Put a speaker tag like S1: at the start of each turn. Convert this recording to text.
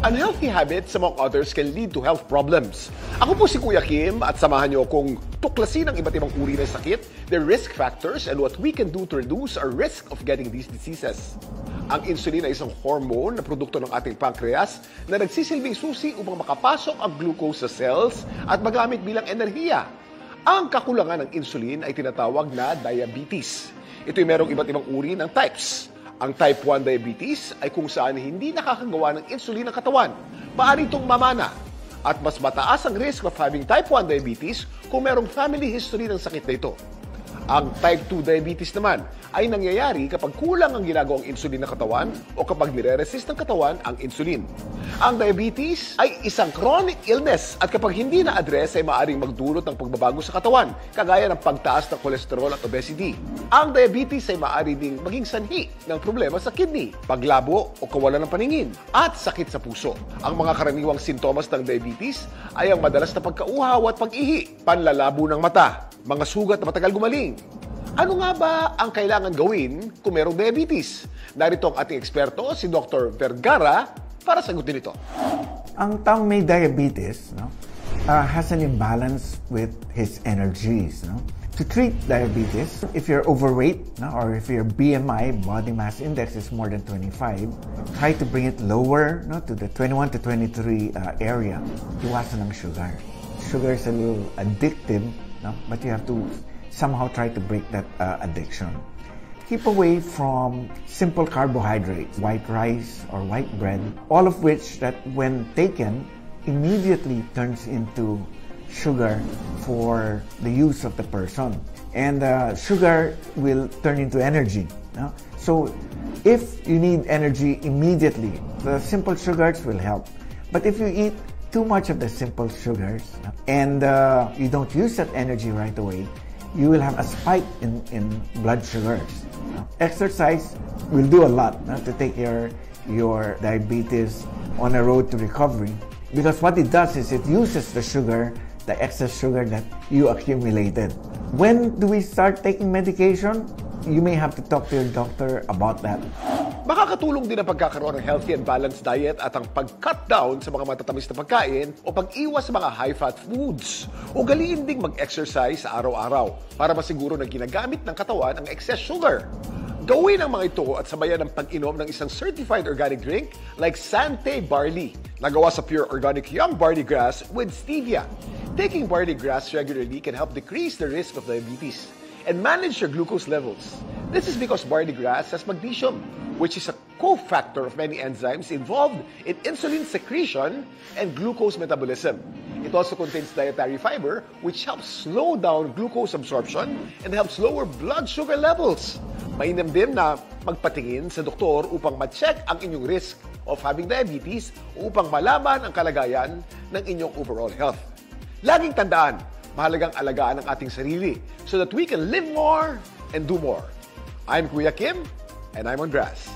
S1: Unhealthy habits, among others, can lead to health problems. Ako po si Kuya Kim at samahan niyo kung tuklasin ang iba't ibang uri ng sakit, their risk factors, and what we can do to reduce our risk of getting these diseases. Ang insulin ay isang hormone na produkto ng ating pancreas na nagsisilbing susi upang makapasok ang glucose sa cells at magamit bilang enerhiya. Ang kakulangan ng insulin ay tinatawag na diabetes. Ito'y merong iba't ibang uri ng types. Ang type 1 diabetes ay kung saan hindi nakakagawa ng insulin ang katawan. Maaari itong mamana. At mas mataas ang risk of having type 1 diabetes kung merong family history ng sakit na ito. Ang type 2 diabetes naman ay nangyayari kapag kulang ang ginagawang insulin ng katawan o kapag nire-resist ng katawan ang insulin. Ang diabetes ay isang chronic illness at kapag hindi na-address ay maaaring magdulot ng pagbabago sa katawan, kagaya ng pagtaas ng kolesterol at obesity. Ang diabetes ay maaari ding maging sanhi ng problema sa kidney, paglabo o kawalan ng paningin, at sakit sa puso. Ang mga karaniwang sintomas ng diabetes ay ang madalas na pagkauhaw at pag-ihi, panlalabo ng mata, mga sugat na matagal gumaling. Ano nga ba ang kailangan gawin kung merong diabetes? Narito ang ating eksperto, si Dr. Vergara, para sagutin ito.
S2: Ang taong may diabetes has an imbalance with his energies. To treat diabetes, if you're overweight or if your BMI, body mass index, is more than 25, try to bring it lower to the 21 to 23 area. Iwasan ng sugar. Sugar is a little addictive, but you have to somehow try to break that addiction. Keep away from simple carbohydrates, white rice or white bread, all of which that when taken immediately turns into sugar for the use of the person. And sugar will turn into energy. So if you need energy immediately, the simple sugars will help. But if you eat too much of the simple sugars and you don't use that energy right away, you will have a spike in blood sugars. Exercise will do a lot to take your diabetes on a road to recovery, because what it does is it uses the sugar, the excess sugar that you accumulated. When do we start taking medication? You may have to talk to your doctor about that.
S1: Makakatulong din ang pagkakaroon ng healthy and balanced diet at ang pag-cut down sa mga matatamis na pagkain o pag-iwas sa mga high-fat foods. Ugaliin ding mag-exercise sa araw-araw para masiguro na ginagamit ng katawan ang excess sugar. Gawin ang mga ito at sabayan ng pag-inom ng isang certified organic drink like Sante Barley, nagawa sa pure organic young barley grass with stevia. Taking barley grass regularly can help decrease the risk of diabetes and manage your glucose levels. This is because barley grass has magnesium, which is a cofactor of many enzymes involved in insulin secretion and glucose metabolism. It also contains dietary fiber, which helps slow down glucose absorption and helps lower blood sugar levels. Mainam din na magpatingin sa doktor upang ma-check ang inyong risk of having diabetes upang malaman ang kalagayan ng inyong overall health. Laging tandaan, mahalagang alagaan ang ating sarili so that we can live more and do more. I'm Kuya Kim, and I'm on grass.